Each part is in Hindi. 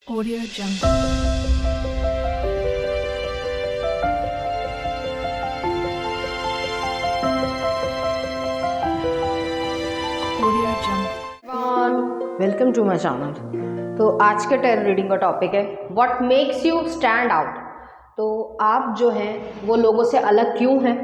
Audio Jungle. Audio Jungle. Welcome to my channel. तो आज के टैरो रीडिंग का टॉपिक है what makes you stand out. तो आप जो हैं वो लोगों से अलग क्यों हैं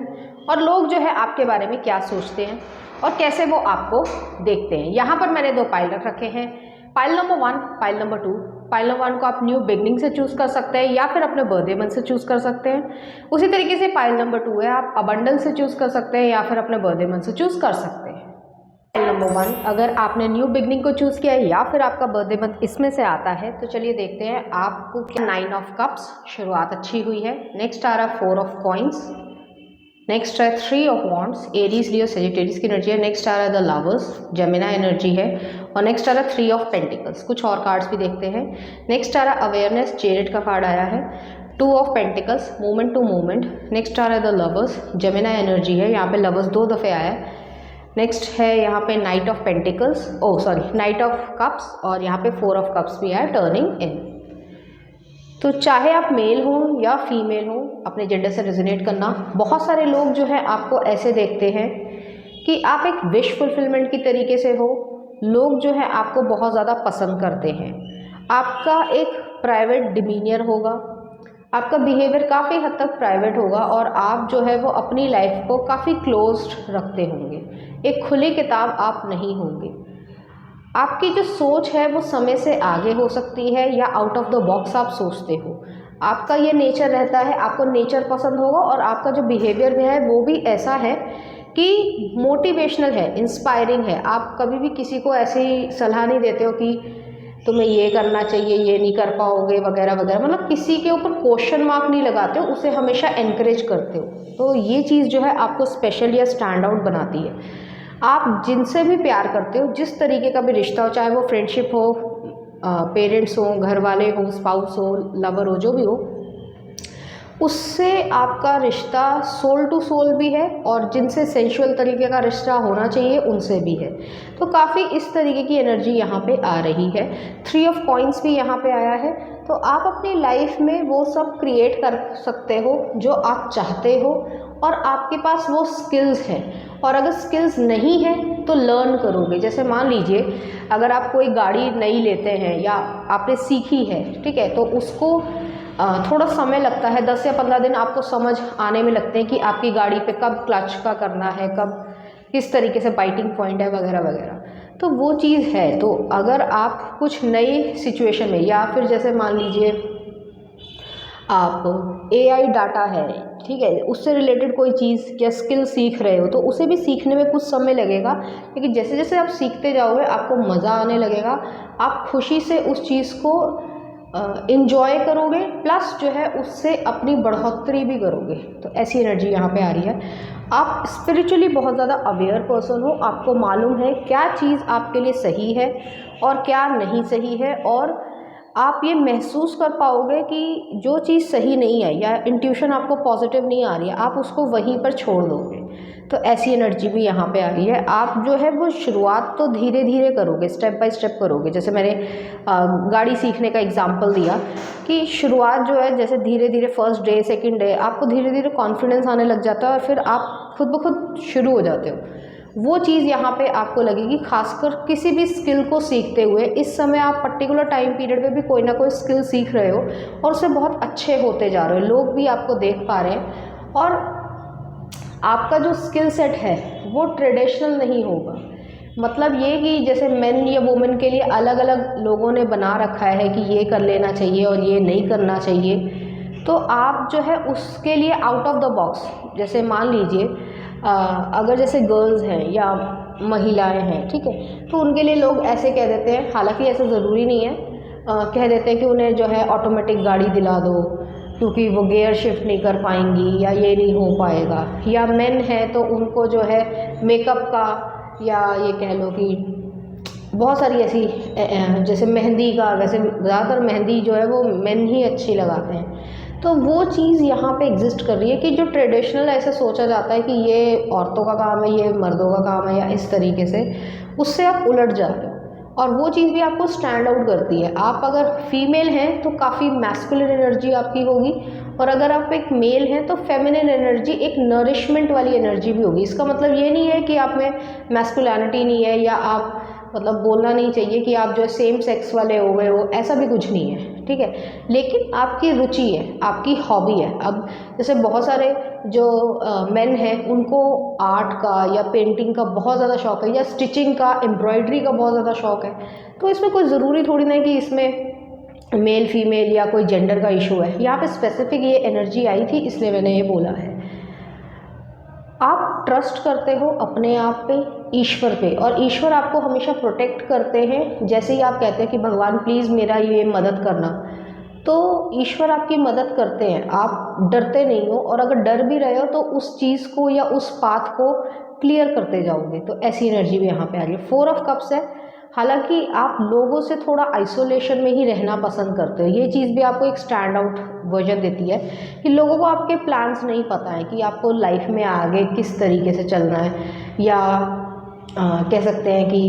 और लोग जो है आपके बारे में क्या सोचते हैं और कैसे वो आपको देखते हैं। यहाँ पर मैंने दो पाइल रख रखे हैं, pile number 1, pile number 2। Pile number 1 को आप न्यू बिगनिंग से चूज़ कर सकते हैं या फिर अपने बर्थडे मंथ से चूज़ कर सकते हैं। उसी तरीके से पाइल नंबर 2 है, आप अबंडेंस से चूज़ कर सकते हैं या फिर अपने बर्थडे मंथ से चूज़ कर सकते हैं। नंबर 1, अगर आपने न्यू बिगनिंग को चूज़ किया है या फिर आपका बर्थडे मंथ इसमें से आता है तो चलिए देखते हैं आपको क्या। 9 ऑफ कप्स, शुरुआत अच्छी हुई है। नेक्स्ट आ रहा 4 ऑफ कॉइन्स, नेक्स्ट है 3 of wands, Aries Leo Sagittarius की एनर्जी है। नेक्स्ट आ रहा है द लवर्स, जेमिनी एनर्जी है। और नेक्स्ट आ रहा है 3 ऑफ पेंटिकल्स। कुछ और कार्ड्स भी देखते हैं। नेक्स्ट आ रहा अवेयरनेस, चेरिट का कार्ड आया है। 2 of pentacles, movement to movement. Next आ रहा है द लवर्स, जेमिनी एनर्जी है। यहाँ पे लवर्स 2 दफ़े आया है। नेक्स्ट है यहाँ पे night of pentacles, night of cups, और यहाँ पे 4 ऑफ कप्स भी है, टर्निंग इन। तो चाहे आप मेल हो या फीमेल हो, अपने जेंडर से रेजोनेट करना। बहुत सारे लोग जो है आपको ऐसे देखते हैं कि आप एक विश फुलफिलमेंट की तरीके से हो। लोग जो है आपको बहुत ज़्यादा पसंद करते हैं। आपका एक प्राइवेट डिमीनियर होगा, आपका बिहेवियर काफ़ी हद तक प्राइवेट होगा और आप जो है वो अपनी लाइफ को काफ़ी क्लोज्ड रखते होंगे। एक खुली किताब आप नहीं होंगे। आपकी जो सोच है वो समय से आगे हो सकती है या आउट ऑफ द बॉक्स आप सोचते हो। आपका ये नेचर रहता है, आपको नेचर पसंद होगा और आपका जो बिहेवियर भी है वो भी ऐसा है कि मोटिवेशनल है, इंस्पायरिंग है। आप कभी भी किसी को ऐसी सलाह नहीं देते हो कि तुम्हें ये करना चाहिए, ये नहीं कर पाओगे वगैरह वगैरह। मतलब किसी के ऊपर क्वेश्चन मार्क नहीं लगाते हो, उसे हमेशा एनकरेज करते हो। तो ये चीज़ जो है आपको स्पेशल या स्टैंड आउट बनाती है। आप जिनसे भी प्यार करते हो, जिस तरीके का भी रिश्ता हो, चाहे वो फ्रेंडशिप हो, पेरेंट्स हो, घर वाले हो, स्पाउस हो, लवर हो, जो भी हो, उससे आपका रिश्ता सोल टू सोल भी है और जिनसे सेंशुअल तरीके का रिश्ता होना चाहिए उनसे भी है। तो काफ़ी इस तरीके की एनर्जी यहाँ पे आ रही है। 3 ऑफ कॉइन्स भी यहाँ पे आया है। तो आप अपनी लाइफ में वो सब क्रिएट कर सकते हो जो आप चाहते हो और आपके पास वो स्किल्स हैं। और अगर स्किल्स नहीं है तो लर्न करोगे। जैसे मान लीजिए अगर आप कोई गाड़ी नई लेते हैं या आपने सीखी है, ठीक है, तो उसको थोड़ा समय लगता है, 10 या 15 दिन आपको समझ आने में लगते हैं कि आपकी गाड़ी पे कब क्लच का करना है, कब किस तरीके से बाइटिंग पॉइंट है वगैरह वगैरह। तो वो चीज़ है। तो अगर आप कुछ नई सिचुएशन में या फिर जैसे मान लीजिए आप AI डाटा है, ठीक है, उससे रिलेटेड कोई चीज़ या स्किल सीख रहे हो तो उसे भी सीखने में कुछ समय लगेगा, लेकिन जैसे जैसे आप सीखते जाओगे आपको मज़ा आने लगेगा। आप खुशी से उस चीज़ को इंजॉय करोगे, प्लस जो है उससे अपनी बढ़ोतरी भी करोगे। तो ऐसी एनर्जी यहाँ पे आ रही है। आप स्पिरिचुअली बहुत ज़्यादा अवेयर पर्सन हो, आपको मालूम है क्या चीज़ आपके लिए सही है और क्या नहीं सही है, और आप ये महसूस कर पाओगे कि जो चीज़ सही नहीं है या इंट्यूशन आपको पॉजिटिव नहीं आ रही है, आप उसको वहीं पर छोड़ दोगे। तो ऐसी एनर्जी भी यहाँ पे आ रही है। आप जो है वो शुरुआत तो धीरे धीरे करोगे, स्टेप बाय स्टेप करोगे। जैसे मैंने गाड़ी सीखने का एग्जांपल दिया कि शुरुआत जो है जैसे धीरे धीरे, फर्स्ट डे, सेकंड डे, आपको धीरे धीरे कॉन्फिडेंस आने लग जाता है और फिर आप खुद ब खुद शुरू हो जाते हो। वो चीज़ यहाँ पे आपको लगेगी, खासकर किसी भी स्किल को सीखते हुए। इस समय आप पर्टिकुलर टाइम पीरियड में भी कोई ना कोई स्किल सीख रहे हो और उससे बहुत अच्छे होते जा रहे हो, लोग भी आपको देख पा रहे हैं। और आपका जो स्किल सेट है वो ट्रेडिशनल नहीं होगा। मतलब ये कि जैसे मेन या वुमेन के लिए अलग अलग लोगों ने बना रखा है कि ये कर लेना चाहिए और ये नहीं करना चाहिए, तो आप जो है उसके लिए आउट ऑफ द बॉक्स, जैसे मान लीजिए अगर जैसे गर्ल्स हैं या महिलाएं हैं, ठीक है, तो उनके लिए लोग ऐसे कह देते हैं, हालांकि ऐसा ज़रूरी नहीं है, कह देते हैं कि उन्हें जो है ऑटोमेटिक गाड़ी दिला दो क्योंकि वो गियर शिफ्ट नहीं कर पाएंगी या ये नहीं हो पाएगा। या मेन है तो उनको जो है मेकअप का, या ये कह लो कि बहुत सारी ऐसी जैसे मेहंदी का, वैसे ज़्यादातर मेहंदी जो है वो मेन ही अच्छी लगाते हैं। तो वो चीज़ यहाँ पे एग्जिस्ट कर रही है कि जो ट्रेडिशनल ऐसे सोचा जाता है कि ये औरतों का काम है, ये मर्दों का काम है या इस तरीके से, उससे आप उलट जा रहे हो। और वो चीज़ भी आपको स्टैंड आउट करती है। आप अगर फीमेल हैं तो काफ़ी मैस्कुलिन एनर्जी आपकी होगी, और अगर आप एक मेल हैं तो फेमिनिन एनर्जी, एक नरिशमेंट वाली एनर्जी भी होगी। इसका मतलब ये नहीं है कि आप में मैस्कुलिनिटी नहीं है, या आप मतलब बोलना नहीं चाहिए कि आप जो है सेम सेक्स वाले हो गए हो, ऐसा भी कुछ नहीं है, ठीक है। लेकिन आपकी रुचि है, आपकी हॉबी है। अब जैसे बहुत सारे जो मेन हैं उनको आर्ट का या पेंटिंग का बहुत ज़्यादा शौक है, या स्टिचिंग का, एम्ब्रॉयडरी का बहुत ज़्यादा शौक है, तो इसमें कोई ज़रूरी थोड़ी ना है कि इसमें मेल फीमेल या कोई जेंडर का इशू है। यहाँ पे स्पेसिफिक ये एनर्जी आई थी, इसलिए मैंने ये बोला है। आप ट्रस्ट करते हो अपने आप पे, ईश्वर पे, और ईश्वर आपको हमेशा प्रोटेक्ट करते हैं। जैसे ही आप कहते हैं कि भगवान प्लीज़ मेरा ये मदद करना, तो ईश्वर आपकी मदद करते हैं। आप डरते नहीं हो, और अगर डर भी रहे हो तो उस चीज़ को या उस पाथ को क्लियर करते जाओगे। तो ऐसी एनर्जी भी यहाँ पे आ रही है। 4 ऑफ कप्स है। हालांकि आप लोगों से थोड़ा आइसोलेशन में ही रहना पसंद करते हो। ये चीज़ भी आपको एक स्टैंड आउट वर्जन देती है कि लोगों को आपके प्लान्स नहीं पता है कि आपको लाइफ में आगे किस तरीके से चलना है, या कह सकते हैं कि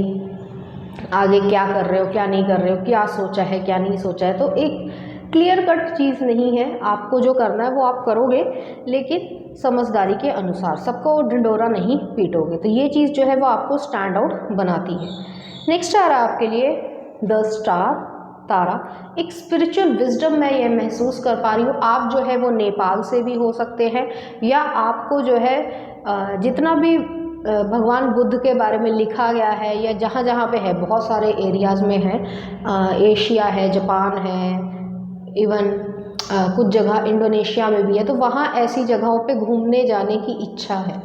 आगे क्या कर रहे हो, क्या नहीं कर रहे हो, क्या सोचा है, क्या नहीं सोचा है। तो एक क्लियर कट चीज़ नहीं है। आपको जो करना है वो आप करोगे, लेकिन समझदारी के अनुसार, सबको ढिंडोरा नहीं पीटोगे। तो ये चीज़ जो है वो आपको स्टैंड आउट बनाती है। नेक्स्ट आ रहा है आपके लिए द स्टार, तारा। एक स्पिरिचुअल विजडम मैं ये महसूस कर पा रही हूँ। आप जो है वो नेपाल से भी हो सकते हैं, या आपको जो है जितना भी भगवान बुद्ध के बारे में लिखा गया है, या जहाँ जहाँ पे है, बहुत सारे एरियाज़ में है, एशिया है, जापान है, इवन कुछ जगह इंडोनेशिया में भी है, तो वहाँ ऐसी जगहों पे घूमने जाने की इच्छा है।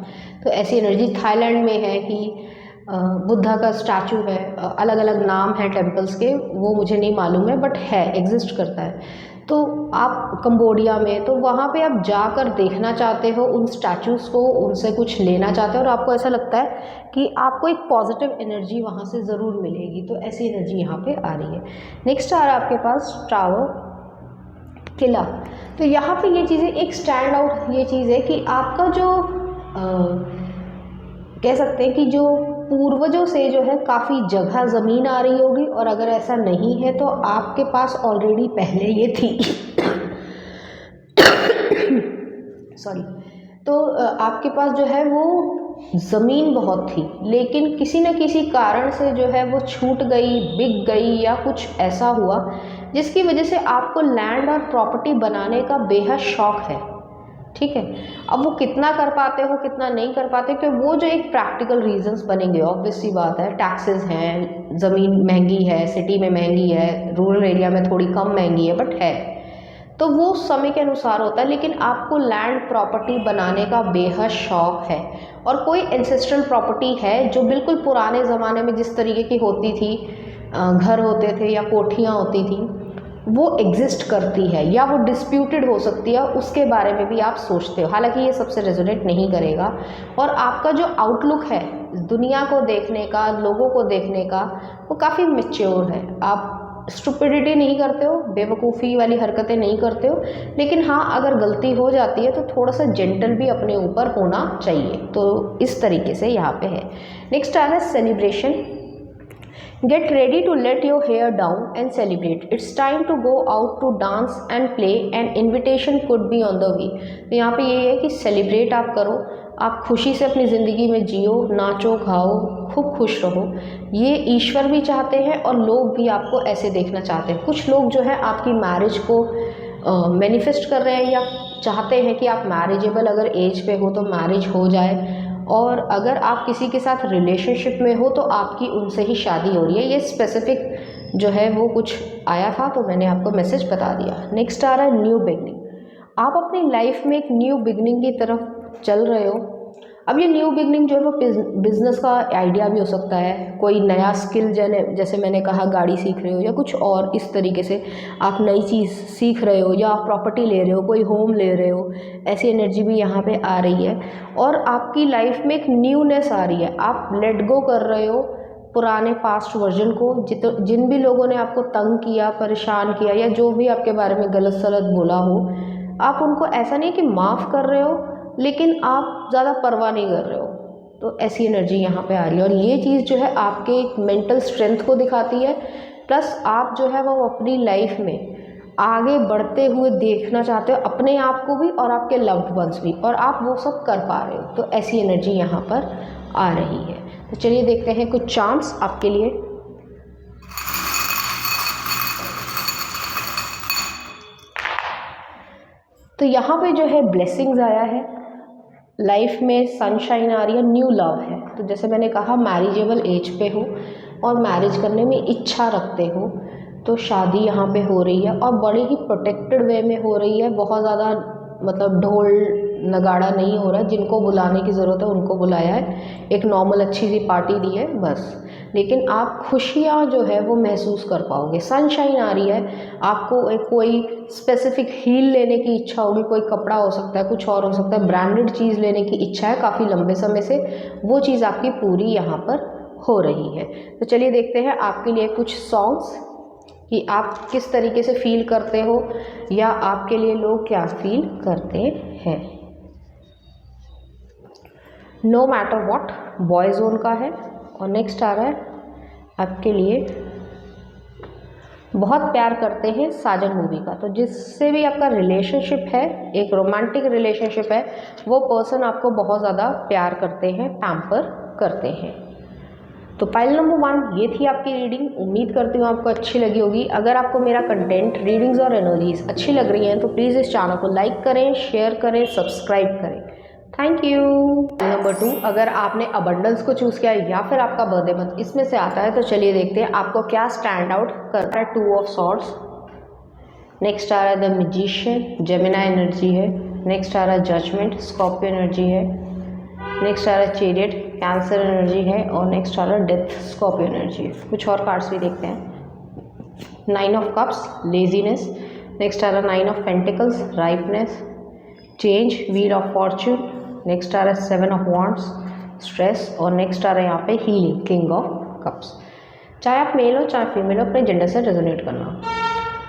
तो ऐसी एनर्जी थाईलैंड में है कि बुद्धा का स्टैचू है, अलग अलग नाम है टेम्पल्स के, वो मुझे नहीं मालूम है, बट है, एग्जिस्ट करता है। तो आप कंबोडिया में, तो वहाँ पे आप जाकर देखना चाहते हो उन स्टैचूज़ को, उनसे कुछ लेना चाहते हो, और आपको ऐसा लगता है कि आपको एक पॉजिटिव एनर्जी वहाँ से ज़रूर मिलेगी। तो ऐसी एनर्जी यहाँ पे आ रही है। नेक्स्ट आ रहा है आपके पास टावर, किला। तो यहाँ पे ये चीज़ें एक स्टैंड आउट ये चीज़ है कि आपका जो कह सकते हैं कि जो पूर्वजों से जो है काफ़ी जगह ज़मीन आ रही होगी, और अगर ऐसा नहीं है तो आपके पास ऑलरेडी पहले ये थी सॉरी। तो आपके पास जो है वो ज़मीन बहुत थी, लेकिन किसी न किसी कारण से जो है वो छूट गई, बिक गई, या कुछ ऐसा हुआ जिसकी वजह से आपको लैंड और प्रॉपर्टी बनाने का बेहद शौक़ है, ठीक है। अब वो कितना कर पाते हो, कितना नहीं कर पाते, क्योंकि वो जो एक प्रैक्टिकल रीजंस बनेंगे, ऑब्वियस सी बात है। टैक्सेस हैं, ज़मीन महंगी है, सिटी में महंगी है, रूरल एरिया में थोड़ी कम महंगी है, बट है। तो वो समय के अनुसार होता है, लेकिन आपको लैंड प्रॉपर्टी बनाने का बेहद शौक़ है। और कोई एंसेस्ट्रल प्रॉपर्टी है जो बिल्कुल पुराने ज़माने में जिस तरीके की होती थी, घर होते थे या कोठियाँ होती थी, वो एग्जिस्ट करती है, या वो डिस्प्यूटेड हो सकती है, उसके बारे में भी आप सोचते हो। हालांकि ये सबसे रेजोनेट नहीं करेगा, और आपका जो आउटलुक है दुनिया को देखने का, लोगों को देखने का, वो काफ़ी मैच्योर है। आप स्टुपिडिटी नहीं करते हो, बेवकूफ़ी वाली हरकतें नहीं करते हो, लेकिन हाँ, अगर गलती हो जाती है तो थोड़ा सा जेंटल भी अपने ऊपर होना चाहिए। तो इस तरीके से यहाँ पे है। नेक्स्ट आ गया celebration. Get ready to let your hair down and celebrate. It's time to go out to dance and play and invitation could be on the way. तो यहाँ पे ये है कि सेलिब्रेट आप करो, आप खुशी से अपनी ज़िंदगी में जियो, नाचो, खाओ, खूब खुश रहो। ये ईश्वर भी चाहते हैं और लोग भी आपको ऐसे देखना चाहते हैं। कुछ लोग जो है आपकी मैरिज को मैनिफेस्ट कर रहे हैं, या चाहते हैं कि आप मैरिजेबल अगर एज पे हो तो मैरिज हो जाए, और अगर आप किसी के साथ रिलेशनशिप में हो तो आपकी उनसे ही शादी हो रही है। ये स्पेसिफिक जो है वो कुछ आया था, तो मैंने आपको मैसेज बता दिया। नेक्स्ट आ रहा है न्यू बिगनिंग। आप अपनी लाइफ में एक न्यू बिगनिंग की तरफ चल रहे हो। अब ये न्यू बिगनिंग जो है वो बिज़नेस का आइडिया भी हो सकता है, कोई नया स्किल, जैसे मैंने कहा गाड़ी सीख रहे हो, या कुछ और इस तरीके से आप नई चीज़ सीख रहे हो, या आप प्रॉपर्टी ले रहे हो, कोई होम ले रहे हो। ऐसी एनर्जी भी यहाँ पे आ रही है, और आपकी लाइफ में एक न्यूनेस आ रही है। आप लेट गो कर रहे हो पुराने पास्ट वर्जन को। जिन भी लोगों ने आपको तंग किया, परेशान किया, या जो भी आपके बारे में गलत सलत बोला हो, आप उनको ऐसा नहीं कि माफ़ कर रहे हो, लेकिन आप ज़्यादा परवाह नहीं कर रहे हो। तो ऐसी एनर्जी यहाँ पे आ रही है। और ये चीज़ जो है आपके एक मेंटल स्ट्रेंथ को दिखाती है, प्लस आप जो है वो अपनी लाइफ में आगे बढ़ते हुए देखना चाहते हो, अपने आप को भी और आपके लव्ड वंस भी, और आप वो सब कर पा रहे हो। तो ऐसी एनर्जी यहाँ पर आ रही है। तो चलिए देखते हैं कुछ चांस आपके लिए। तो यहाँ पे जो है ब्लेसिंग्स आया है, लाइफ में सनशाइन आ रही है, न्यू लव है। तो जैसे मैंने कहा, मैरिजेबल एज पे हो और मैरिज करने में इच्छा रखते हो, तो शादी यहाँ पे हो रही है और बड़े ही प्रोटेक्टेड वे में हो रही है। बहुत ज़्यादा मतलब ढोल नगाड़ा नहीं हो रहा है, जिनको बुलाने की ज़रूरत है उनको बुलाया है, एक नॉर्मल अच्छी सी पार्टी दी है बस। लेकिन आप खुशियाँ जो है वो महसूस कर पाओगे, सनशाइन आ रही है। आपको एक कोई स्पेसिफिक हील लेने की इच्छा होगी, कोई कपड़ा हो सकता है, कुछ और हो सकता है, ब्रांडेड चीज़ लेने की इच्छा है काफ़ी लंबे समय से, वो चीज़ आपकी पूरी यहाँ पर हो रही है। तो चलिए देखते हैं आपके लिए कुछ सॉन्ग्स कि आप किस तरीके से फील करते हो या आपके लिए लोग क्या फील करते हैं। नो मैटर व्हाट बॉयज़ोन का है। और नेक्स्ट आ रहा है आपके लिए बहुत प्यार करते हैं साजन मूवी का। तो जिससे भी आपका रिलेशनशिप है, एक रोमांटिक रिलेशनशिप है, वो पर्सन आपको बहुत ज़्यादा प्यार करते हैं, पैम्पर करते हैं। तो पाइल नंबर 1 ये थी आपकी रीडिंग। उम्मीद करती हूँ आपको अच्छी लगी होगी। अगर आपको मेरा कंटेंट, रीडिंग्स और एनर्जीज अच्छी लग रही हैं तो प्लीज़ इस चैनल को लाइक करें, शेयर करें, सब्सक्राइब करें। Thank you. नंबर 2, अगर आपने अबंडेंस को चूज़ किया या फिर आपका बर्थडे मंथ इसमें से आता है, तो चलिए देखते हैं आपको क्या स्टैंड आउट करता है। 2 ऑफ सॉर्ड्स। नेक्स्ट आ रहा है द मैजिशियन, जेमिनी एनर्जी है। नेक्स्ट आ रहा है जजमेंट, स्कॉर्पियो एनर्जी है। नेक्स्ट आ रहा है चैरियट, कैंसर एनर्जी है। और नेक्स्ट आ रहा है डेथ, स्कॉर्पियो एनर्जी है। कुछ और कार्ड्स भी देखते हैं। 9 ऑफ कप्स, लेजीनेस। नेक्स्ट आ रहा है 9 of pentacles, ripeness, change, wheel of fortune. Next आ रहा है 7 ऑफ वॉन्ड्स, स्ट्रेस। और नेक्स्ट आ रहा है यहाँ पे हीलिंग, किंग ऑफ कप्स। चाहे आप मेल हो चाहे फीमेल हो, अपने जेंडर से रेजोनेट करना।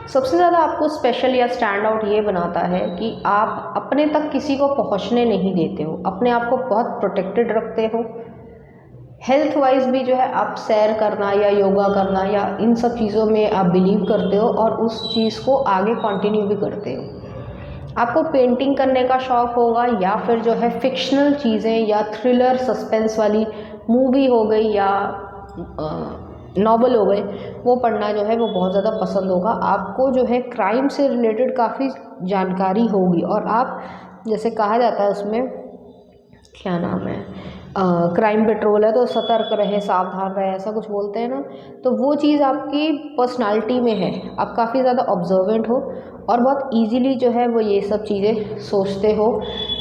सबसे ज़्यादा आपको स्पेशल या स्टैंड आउट ये बनाता है कि आप अपने तक किसी को पहुंचने नहीं देते हो, अपने आप को बहुत प्रोटेक्टेड रखते हो। हेल्थ वाइज भी जो है आप सैर करना या योगा करना या इन सब चीज़ों में आप बिलीव करते हो और उस चीज़ को आगे कंटिन्यू भी करते हो। आपको पेंटिंग करने का शौक़ होगा या फिर जो है फिक्शनल चीज़ें या थ्रिलर सस्पेंस वाली मूवी हो गई या नॉवल हो गए, वो पढ़ना जो है वो बहुत ज़्यादा पसंद होगा। आपको जो है क्राइम से रिलेटेड काफ़ी जानकारी होगी और आप, जैसे कहा जाता है उसमें क्या नाम है, क्राइम पेट्रोल है तो सतर्क रहे, सावधान रहे, ऐसा कुछ बोलते हैं ना। तो वो चीज़ आपकी पर्सनालिटी में है। आप काफ़ी ज़्यादा ऑब्जर्वेंट हो और बहुत इजीली जो है वो ये सब चीज़ें सोचते हो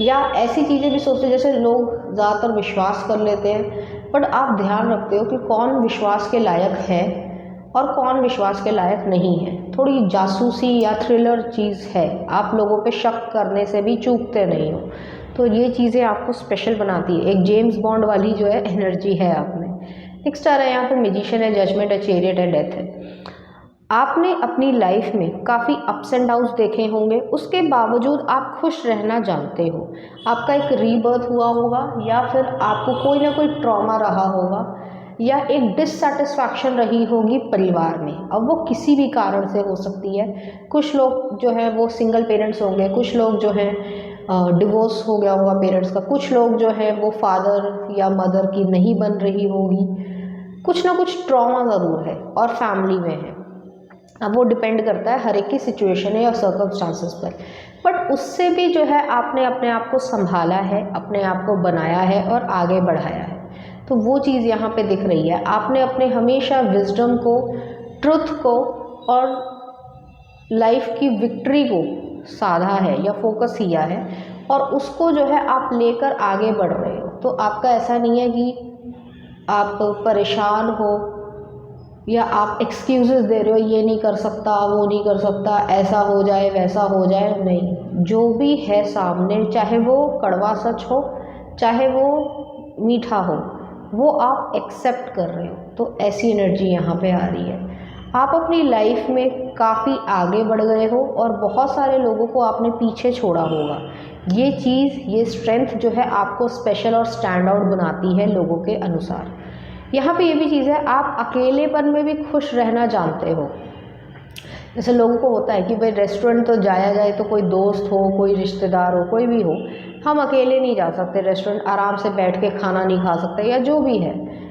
या ऐसी चीज़ें भी सोचते हो जैसे लोग ज़्यादातर विश्वास कर लेते हैं, बट आप ध्यान रखते हो कि कौन विश्वास के लायक है और कौन विश्वास के लायक नहीं है। थोड़ी जासूसी या थ्रिलर चीज़ है, आप लोगों पे शक करने से भी चूकते नहीं हो। तो ये चीज़ें आपको स्पेशल बनाती है, एक जेम्स बॉन्ड वाली जो है एनर्जी है आप में। नेक्स्ट आ रहा है यहाँ पे मैजिशियन है, जजमेंट है, चैरियट है, डेथ है। आपने अपनी लाइफ में काफ़ी अप्स एंड डाउन्स देखे होंगे, उसके बावजूद आप खुश रहना जानते हो। आपका एक रीबर्थ हुआ होगा या फिर आपको कोई ना कोई ट्रॉमा रहा होगा या एक डिससेटिस्फैक्शन रही होगी परिवार में। अब वो किसी भी कारण से हो सकती है। कुछ लोग जो है वो सिंगल पेरेंट्स होंगे, कुछ लोग जो है डिवोर्स हो गया होगा पेरेंट्स का, कुछ लोग जो है वो फादर या मदर की नहीं बन रही होगी। कुछ ना कुछ ट्रॉमा ज़रूर है और फैमिली में है। अब वो डिपेंड करता है हर एक की सिचुएशन है और सर्कमस्टांसेस पर, बट उससे भी जो है आपने अपने आप को संभाला है, अपने आप को बनाया है और आगे बढ़ाया है। तो वो चीज़ यहाँ पे दिख रही है। आपने अपने हमेशा विजडम को, ट्रुथ को और लाइफ की विक्ट्री को साधा है या फोकस किया है और उसको जो है आप लेकर आगे बढ़ रहे हो। तो आपका ऐसा नहीं है कि आप परेशान हो या आप एक्सक्यूज़ेस दे रहे हो, ये नहीं कर सकता, वो नहीं कर सकता, ऐसा हो जाए वैसा हो जाए। नहीं, जो भी है सामने, चाहे वो कड़वा सच हो चाहे वो मीठा हो, वो आप एक्सेप्ट कर रहे हो। तो ऐसी एनर्जी यहाँ पे आ रही है। आप अपनी लाइफ में काफ़ी आगे बढ़ गए हो और बहुत सारे लोगों को आपने पीछे छोड़ा होगा। ये चीज़, ये स्ट्रेंथ जो है आपको स्पेशल और स्टैंड आउट बनाती है लोगों के अनुसार। यहाँ पे ये भी चीज़ है, आप अकेलेपन में भी खुश रहना जानते हो। जैसे लोगों को होता है कि भाई रेस्टोरेंट तो जाया जाए तो कोई दोस्त हो, कोई रिश्तेदार हो, कोई भी हो, हम अकेले नहीं जा सकते रेस्टोरेंट, आराम से बैठ के खाना नहीं खा सकते या जो भी है।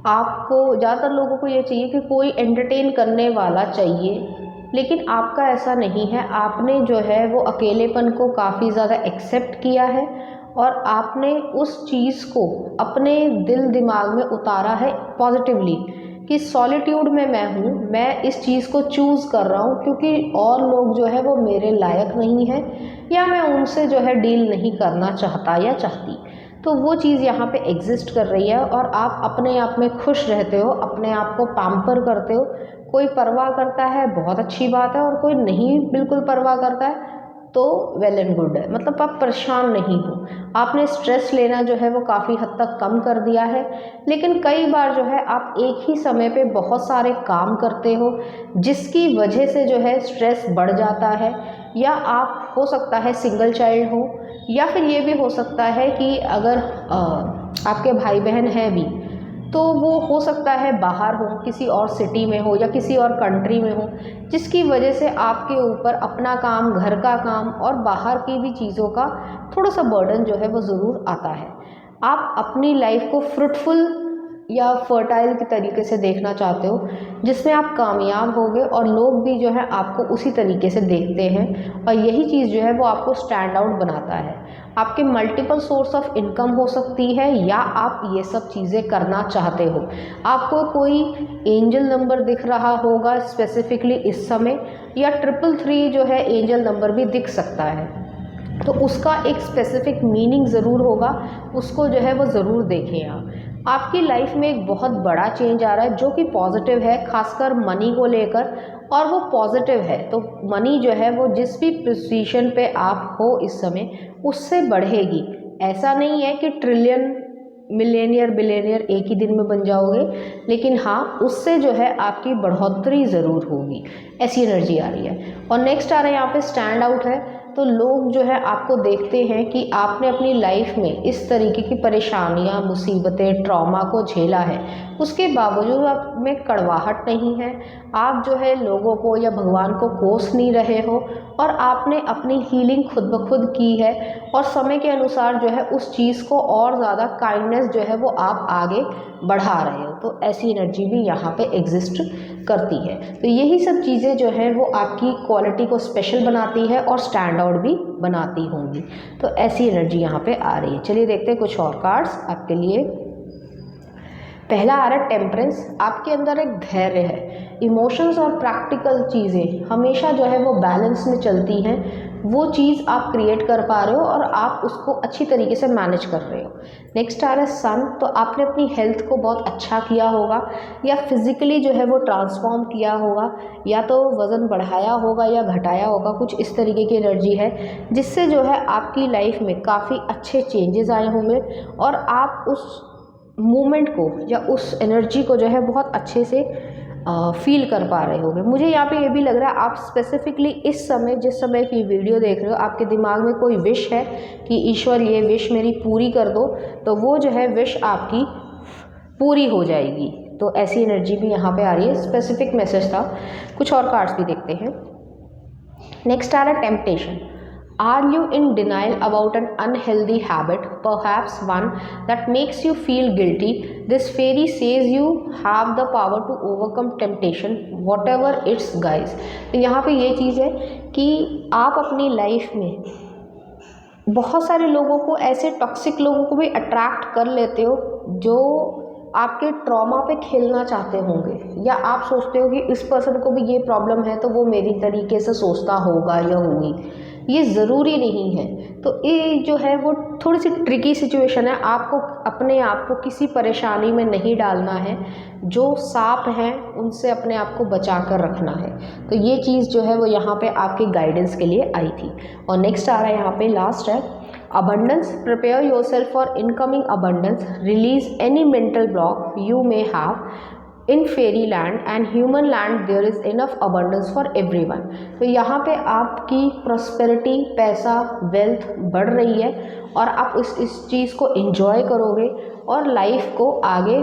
आपको ज़्यादातर लोगों को ये चाहिए कि कोई एंटरटेन करने वाला चाहिए, लेकिन आपका ऐसा नहीं है। आपने जो है वो अकेलेपन को काफ़ी ज़्यादा एक्सेप्ट किया है और आपने उस चीज़ को अपने दिल दिमाग में उतारा है पॉजिटिवली कि सॉलिट्यूड में मैं हूँ, मैं इस चीज़ को चूज़ कर रहा हूँ क्योंकि और लोग जो है वो मेरे लायक नहीं हैं या मैं उनसे जो है डील नहीं करना चाहता या चाहती। तो वो चीज़ यहाँ पे एग्जिस्ट कर रही है और आप अपने आप में खुश रहते हो, अपने आप को पैम्पर करते हो। कोई परवाह करता है, बहुत अच्छी बात है, और कोई नहीं बिल्कुल परवाह करता है तो वेल एंड गुड है, मतलब आप परेशान नहीं हो। आपने स्ट्रेस लेना जो है वो काफ़ी हद तक कम कर दिया है। लेकिन कई बार जो है आप एक ही समय पे बहुत सारे काम करते हो जिसकी वजह से जो है स्ट्रेस बढ़ जाता है, या आप हो सकता है सिंगल चाइल्ड हो, या फिर ये भी हो सकता है कि अगर आपके भाई बहन हैं भी तो वो हो सकता है बाहर हो, किसी और सिटी में हो या किसी और कंट्री में हो, जिसकी वजह से आपके ऊपर अपना काम, घर का काम और बाहर की भी चीज़ों का थोड़ा सा बर्डन जो है वो ज़रूर आता है। आप अपनी लाइफ को फ्रूटफुल या फर्टाइल के तरीके से देखना चाहते हो जिसमें आप कामयाब होगे और लोग भी जो है आपको उसी तरीके से देखते हैं, और यही चीज़ जो है वो आपको स्टैंड आउट बनाता है। आपके मल्टीपल सोर्स ऑफ इनकम हो सकती है या आप ये सब चीज़ें करना चाहते हो। आपको कोई एंजल नंबर दिख रहा होगा स्पेसिफिकली इस समय, या 333 जो है एंजल नंबर भी दिख सकता है, तो उसका एक स्पेसिफिक मीनिंग ज़रूर होगा, उसको जो है वो ज़रूर देखें आप। आपकी लाइफ में एक बहुत बड़ा चेंज आ रहा है जो कि पॉजिटिव है, खासकर मनी को लेकर, और वो पॉजिटिव है। तो मनी जो है वो जिस भी पोजीशन पे आप हो इस समय उससे बढ़ेगी। ऐसा नहीं है कि ट्रिलियन, मिलेनियर, बिलियनियर एक ही दिन में बन जाओगे, लेकिन हाँ उससे जो है आपकी बढ़ोतरी ज़रूर होगी, ऐसी एनर्जी आ रही है। और नेक्स्ट आ रहा है यहाँ पे स्टैंड आउट है। तो लोग जो है आपको देखते हैं कि आपने अपनी लाइफ में इस तरीके की परेशानियां, मुसीबतें, ट्रॉमा को झेला है, उसके बावजूद आप में कड़वाहट नहीं है। आप जो है लोगों को या भगवान को कोस नहीं रहे हो और आपने अपनी हीलिंग खुद ब खुद की है, और समय के अनुसार जो है उस चीज़ को और ज़्यादा काइंडनेस जो है वो आप आगे बढ़ा रहे हो। तो ऐसी एनर्जी भी यहाँ पे एग्जिस्ट करती है। तो यही सब चीज़ें जो है वो आपकी क्वालिटी को स्पेशल बनाती है और स्टैंड आउट भी बनाती होंगी। तो ऐसी एनर्जी यहाँ पे आ रही है। चलिए देखते हैं कुछ और कार्ड्स आपके लिए। पहला आ रहा है टेम्परेंस। आपके अंदर एक धैर्य है। इमोशंस और प्रैक्टिकल चीज़ें हमेशा जो है वो बैलेंस में चलती हैं। वो चीज़ आप क्रिएट कर पा रहे हो और आप उसको अच्छी तरीके से मैनेज कर रहे हो। नेक्स्ट आ रहा है सन। तो आपने अपनी हेल्थ को बहुत अच्छा किया होगा या फिज़िकली जो है वो ट्रांसफॉर्म किया होगा, या तो वज़न बढ़ाया होगा या घटाया होगा, कुछ इस तरीके की एनर्जी है जिससे जो है आपकी लाइफ में काफ़ी अच्छे चेंजेस आए होंगे और आप उस मूवमेंट को या उस एनर्जी को जो है बहुत अच्छे से फील कर पा रहे होगे। मुझे यहाँ पे ये भी लग रहा है आप स्पेसिफिकली इस समय, जिस समय की वीडियो देख रहे हो, आपके दिमाग में कोई विश है कि ईश्वर ये विश मेरी पूरी कर दो, तो वो जो है विश आपकी पूरी हो जाएगी। तो ऐसी एनर्जी भी यहाँ पे आ रही है। स्पेसिफिक मैसेज था। कुछ और कार्ड्स भी देखते हैं। नेक्स्ट आ रहा है temptation. Are you in denial about an unhealthy habit, perhaps one that makes you feel guilty? This fairy says you have the power to overcome temptation, whatever it's guys. तो यहाँ पे ये चीज़ है कि आप अपनी लाइफ में बहुत सारे लोगों को, ऐसे टॉक्सिक लोगों को भी अट्रैक्ट कर लेते हो जो आपके ट्रॉमा पे खेलना चाहते होंगे, या आप सोचते हो कि इस पर्सन को भी ये प्रॉब्लम है तो वो मेरी तरीके से सोचता होगा या होगी। ये ज़रूरी नहीं है। तो ये जो है वो थोड़ी सी ट्रिकी सिचुएशन है। आपको अपने आप को किसी परेशानी में नहीं डालना है। जो सांप हैं उनसे अपने आप को बचा कर रखना है। तो ये चीज़ जो है वो यहाँ पे आपके गाइडेंस के लिए आई थी। और नेक्स्ट आ रहा है यहाँ पे, लास्ट है abundance. Prepare yourself for incoming abundance. Release any mental block you may have. In fairy land and human land there is enough abundance for everyone. तो यहाँ पे आपकी प्रॉस्पेरिटी, पैसा, वेल्थ बढ़ रही है और आप इस चीज़ को एंजॉय करोगे और लाइफ को आगे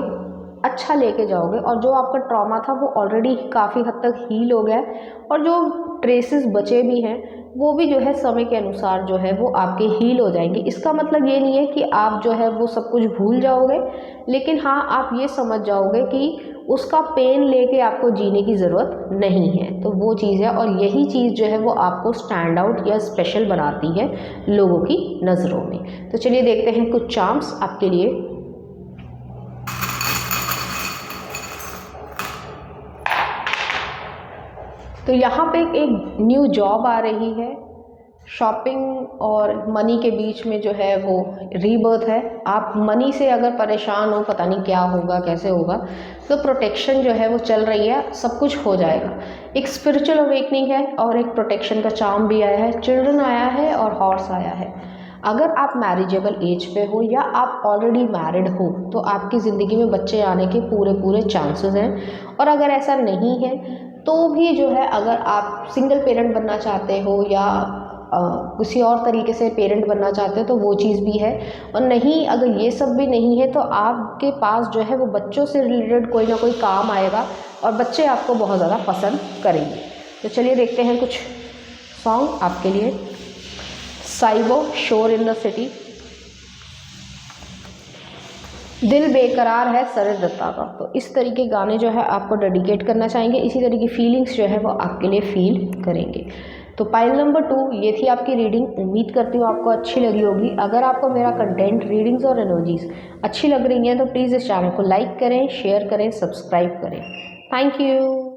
अच्छा लेके जाओगे। और जो आपका ट्रॉमा था वो ऑलरेडी काफ़ी हद तक हील हो गया है और जो ट्रेसेस बचे भी हैं वो भी जो है समय के अनुसार जो है वो आपके हील हो जाएंगे। इसका मतलब ये नहीं है कि आप जो है वो सब कुछ भूल जाओगे, लेकिन हाँ आप ये समझ जाओगे कि उसका पेन लेके आपको जीने की ज़रूरत नहीं है। तो वो चीज़ है और यही चीज़ जो है वो आपको स्टैंड आउट या स्पेशल बनाती है लोगों की नज़रों में। तो चलिए देखते हैं कुछ चार्म्स आपके लिए। तो यहाँ पे एक न्यू जॉब आ रही है, शॉपिंग और मनी के बीच में जो है वो रीबर्थ है। आप मनी से अगर परेशान हो, पता नहीं क्या होगा कैसे होगा, तो प्रोटेक्शन जो है वो चल रही है, सब कुछ हो जाएगा। एक स्पिरिचुअल अवेकनिंग है और एक प्रोटेक्शन का चार्म भी आया है, चिल्ड्रन आया है और हॉर्स आया है। अगर आप मैरिजेबल एज पे हो या आप ऑलरेडी मैरिड हो तो आपकी ज़िंदगी में बच्चे आने के पूरे चांसेस हैं। और अगर ऐसा नहीं है तो भी जो है अगर आप सिंगल पेरेंट बनना चाहते हो या किसी और तरीके से पेरेंट बनना चाहते हो तो वो चीज़ भी है। और नहीं, अगर ये सब भी नहीं है तो आपके पास जो है वो बच्चों से रिलेटेड कोई ना कोई काम आएगा और बच्चे आपको बहुत ज़्यादा पसंद करेंगे। तो चलिए देखते हैं कुछ सॉन्ग आपके लिए। साइबो, शोर इन द सिटी, दिल बेकरार है सरित दत्ता का। तो इस तरह के गाने जो है आपको डेडिकेट करना चाहेंगे, इसी तरह की फीलिंग्स जो है वो आपके लिए फील करेंगे। तो पाइल नंबर 2 ये थी आपकी रीडिंग। उम्मीद करती हूँ आपको अच्छी लगी होगी। अगर आपको मेरा कंटेंट, रीडिंग्स और एनर्जीज अच्छी लग रही हैं तो प्लीज़ इस चैनल को लाइक करें, शेयर करें, सब्सक्राइब करें। Thank you.